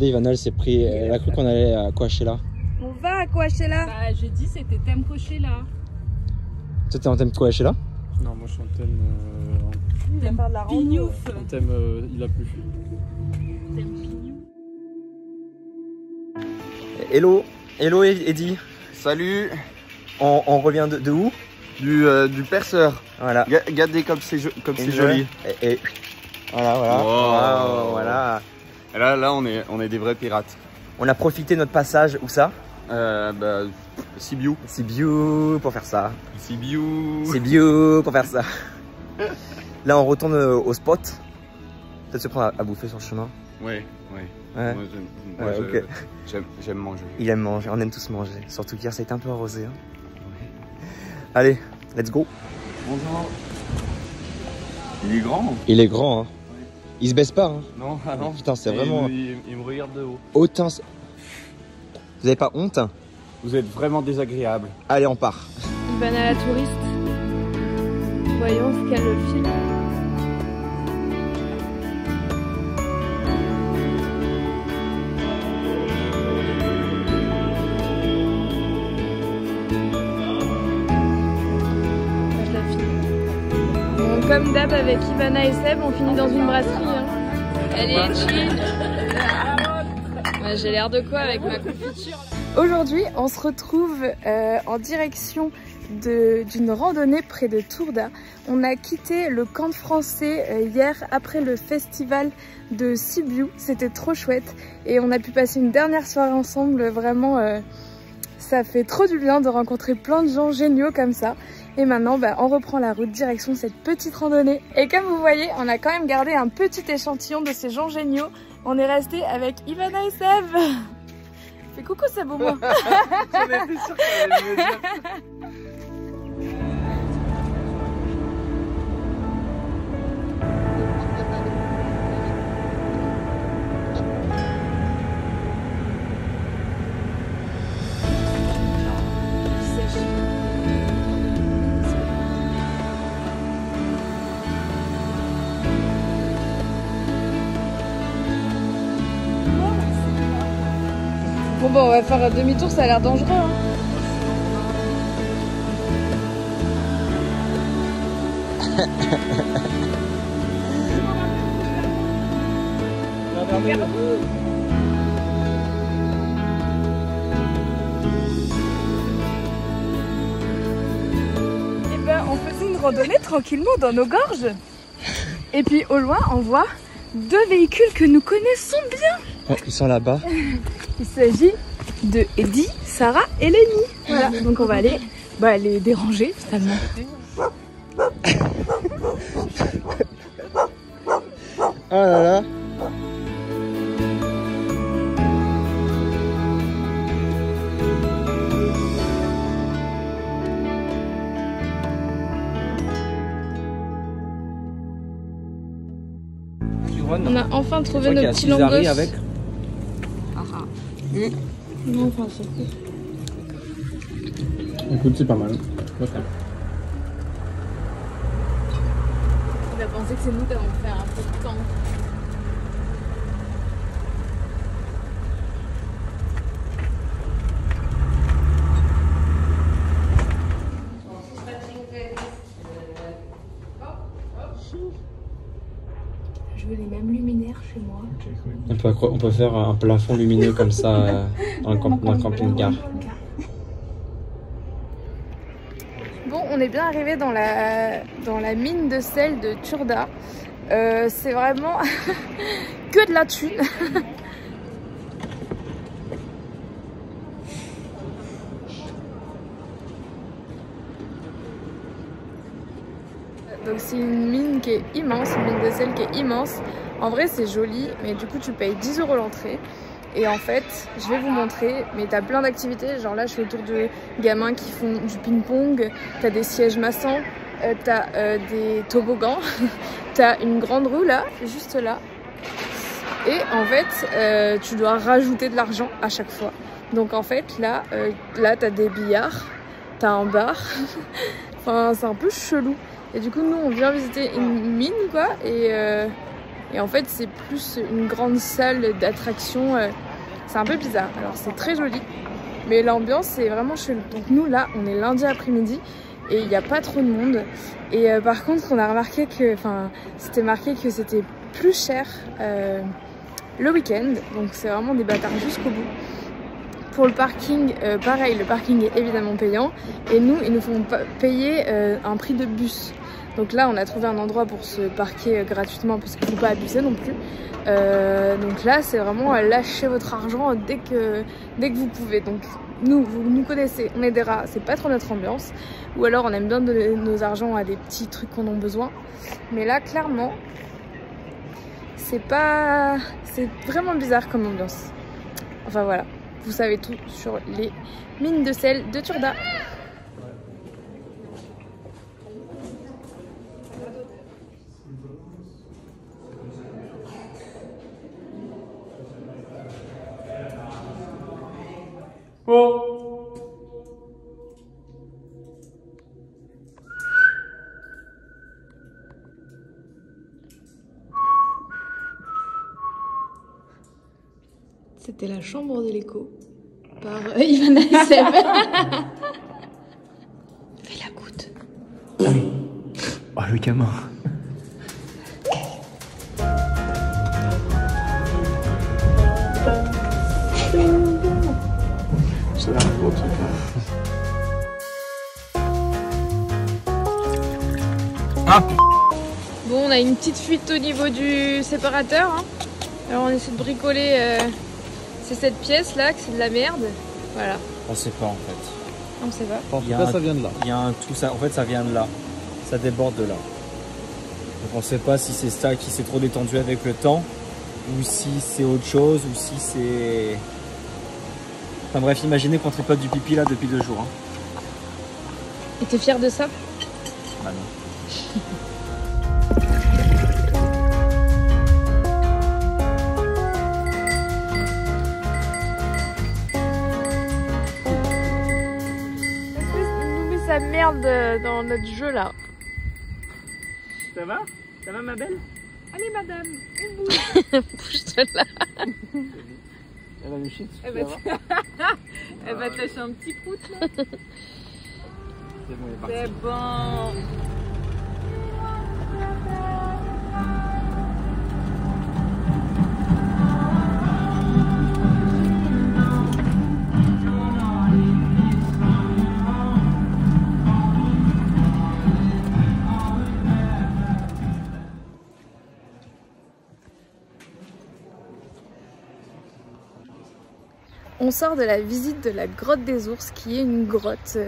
Regardez, Ivana, elle s'est pris. Elle a cru qu'on allait à Coachella. On va à Coachella. Bah, j'ai dit c'était thème Coachella. Toi, t'es en thème Coachella? Non, moi je suis en thème. Il va faire de la rando. Pignouf. En thème il a plu. Thème pignouf. Hello, hello Eddy. Salut, On revient de où? du perceur. Voilà. Regardez comme c'est joli. Et voilà, voilà. Wow. Wow, voilà. Et là on est des vrais pirates. On a profité de notre passage, où ça? Sibiu. Sibiu pour faire ça. Sibiu. Sibiu pour faire ça. Là, on retourne au spot. Peut-être se prendre à bouffer sur le chemin. Ouais. Ouais. Moi, ok. j'aime manger. Il aime manger, on aime tous manger. Surtout qu'hier, ça a été un peu arrosé. Hein. Ouais. Allez, let's go. Bonjour. Il est grand. Il est grand, hein. Il se baisse pas, hein. Non, ah non. Putain, c'est vraiment... Il me regarde de haut. Autant... Vous avez pas honte? Vous êtes vraiment désagréable. Allez, on part. Ivana la touriste. Voyons ce qu'elle le file. Je la file. Bon, comme d'hab avec Ivana et Seb, on finit dans une brasserie. Hein. Elle est chill. Ouais, j'ai l'air de quoi avec ma confiture. Aujourd'hui, on se retrouve en direction d'une randonnée près de Tourda. On a quitté le camp de français hier après le festival de Sibiu. C'était trop chouette et on a pu passer une dernière soirée ensemble. Vraiment, ça fait trop du bien de rencontrer plein de gens géniaux comme ça. Et maintenant, on reprend la route direction cette petite randonnée. Et comme vous voyez, on a quand même gardé un petit échantillon de ces gens géniaux. On est resté avec Ivana et Seb. Fais coucou Seb au moins. J'en étais sûre qu'elle allait me dire. Bon, on va faire un demi-tour, ça a l'air dangereux. Hein. Et on faisait une randonnée tranquillement dans nos gorges. Et puis au loin, on voit deux véhicules que nous connaissons bien. Oh, ils sont là-bas. Il s'agit de Eddy, Sarah et Lenny. Voilà, donc on va aller les déranger finalement. Oh là là. On a enfin trouvé nos petits langos. Avec. Non, enfin, c'est cool. Écoute, c'est pas mal. Okay. Il a pensé que c'est nous qui avons fait un peu de temps. Je veux les mêmes luminaires chez moi. On peut faire un plafond lumineux comme ça dans le camping-car. Bon, on est bien arrivé dans la mine de sel de Tourda. C'est vraiment que de la thune. Donc c'est une mine qui est immense, une mine de sel qui est immense. En vrai c'est joli, mais du coup tu payes 10 € l'entrée. Et en fait, je vais vous montrer, mais t'as plein d'activités. Genre là je suis autour de gamins qui font du ping-pong, t'as des sièges massants, t'as des toboggans, t'as une grande roue là, juste là. Et en fait, tu dois rajouter de l'argent à chaque fois. Donc en fait là t'as des billards, t'as un bar, enfin c'est un peu chelou. Et du coup nous on vient visiter une mine quoi, et Et en fait c'est plus une grande salle d'attraction, c'est un peu bizarre. Alors c'est très joli, mais l'ambiance c'est vraiment chelou. Donc nous là on est lundi après-midi et il n'y a pas trop de monde. Et par contre on a remarqué que, enfin c'était marqué que c'était plus cher le week-end. Donc c'est vraiment des bâtards jusqu'au bout. Pour le parking, pareil, le parking est évidemment payant. Et nous, ils nous font payer un prix de bus. Donc là, on a trouvé un endroit pour se parquer gratuitement parce qu'il ne faut pas abuser non plus. Donc là, c'est vraiment lâcher votre argent dès que vous pouvez. Donc nous, vous nous connaissez, on est des rats, c'est pas trop notre ambiance. Ou alors on aime bien donner nos argents à des petits trucs qu'on a besoin. Mais là, clairement, c'est vraiment bizarre comme ambiance. Enfin voilà. Vous savez tout sur les mines de sel de Turda. C'était la chambre de l'écho par Ivana et Seb. Fais la goutte. Oh le gamin. C'est la faute. Ah. Bon, on a une petite fuite au niveau du séparateur. Hein. Alors on essaie de bricoler. C'est cette pièce là, que c'est de la merde. Voilà. On sait pas en fait. On sait pas. En tout cas, ça vient de là. Il y a un tout ça. En fait, ça vient de là. Ça déborde de là. Donc on sait pas si c'est ça qui s'est trop détendu avec le temps, ou si c'est autre chose, ou si c'est. Enfin bref, imaginez qu'on tripote du pipi là depuis 2 jours. Hein. Et t'es fier de ça? Bah non. Ça merde dans notre jeu là. Ça va? Ça va ma belle? Allez madame, on bouge. Bouge-toi là. Elle a le shit. Elle va te lâcher un petit prout là. C'est bon, il est parti. C'est bon. On sort de la visite de la grotte des ours, qui est une grotte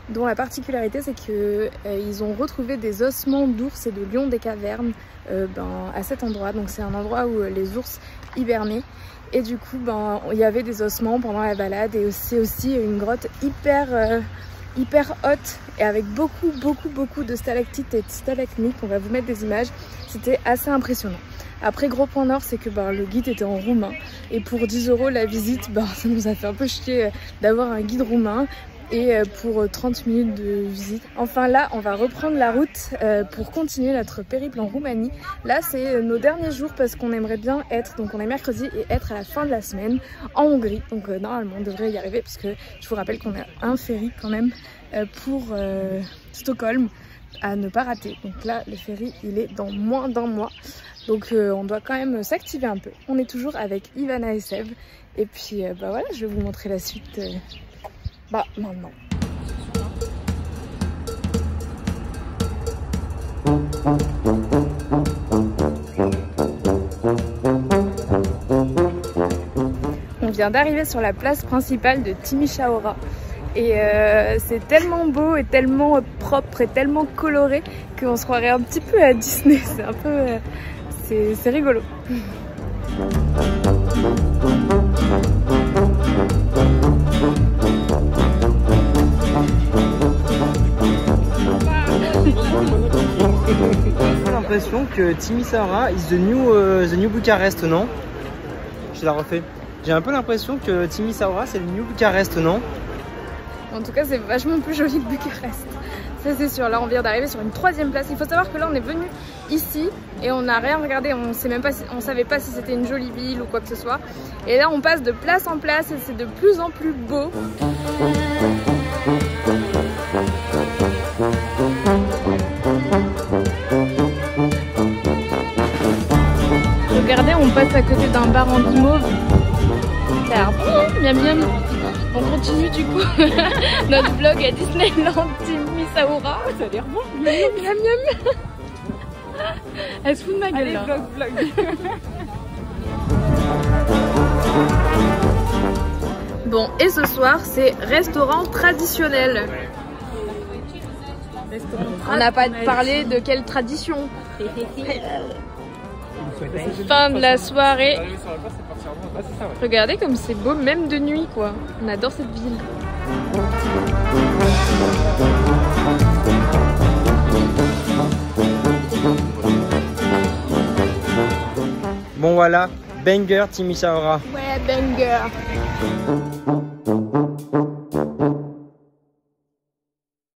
dont la particularité c'est que ils ont retrouvé des ossements d'ours et de lions des cavernes à cet endroit. Donc c'est un endroit où les ours hibernaient. Et du coup il y avait des ossements pendant la balade, et c'est aussi une grotte hyper haute et avec beaucoup de stalactites et de stalagmites. On va vous mettre des images, c'était assez impressionnant. Après, gros point nord, c'est que le guide était en roumain, et pour 10 € la visite, ça nous a fait un peu chier d'avoir un guide roumain, et pour 30 minutes de visite. Enfin là, on va reprendre la route pour continuer notre périple en Roumanie. Là, c'est nos derniers jours parce qu'on aimerait bien être, donc on est mercredi, et être à la fin de la semaine en Hongrie. Donc normalement, on devrait y arriver, parce que je vous rappelle qu'on a un ferry quand même pour Stockholm à ne pas rater. Donc là, le ferry, il est dans moins d'1 mois. Donc on doit quand même s'activer un peu. On est toujours avec Ivana et Seb. Et puis voilà, je vais vous montrer la suite maintenant. On vient d'arriver sur la place principale de Timișoara. Et c'est tellement beau et tellement propre et tellement coloré qu'on se croirait un petit peu à Disney. C'est un peu... c'est rigolo. J'ai l'impression que Timișoara is the new Bucarest, non? Je la refais. J'ai un peu l'impression que Timișoara c'est le new Bucarest, non? En tout cas, c'est vachement plus joli que Bucarest. Ça, c'est sûr. Là, on vient d'arriver sur une 3e place. Il faut savoir que là, on est venu ici et on n'a rien regardé, on savait pas si c'était une jolie ville ou quoi que ce soit. Et là on passe de place en place et c'est de plus en plus beau. Regardez, on passe à côté d'un bar en guimauve. Ça a l'air miam miam. On continue du coup notre vlog à Disneyland Team Misaoura. Ça a l'air bon. Miam miam. Elle se fout de ma gueule. Allez, là. vlog. Bon, et ce soir, c'est restaurant traditionnel. On n'a pas parlé de quelle tradition. Fin de la soirée. Regardez comme c'est beau, même de nuit, quoi. On adore cette ville. Bon voilà, banger Team Misaoura. Ouais, banger.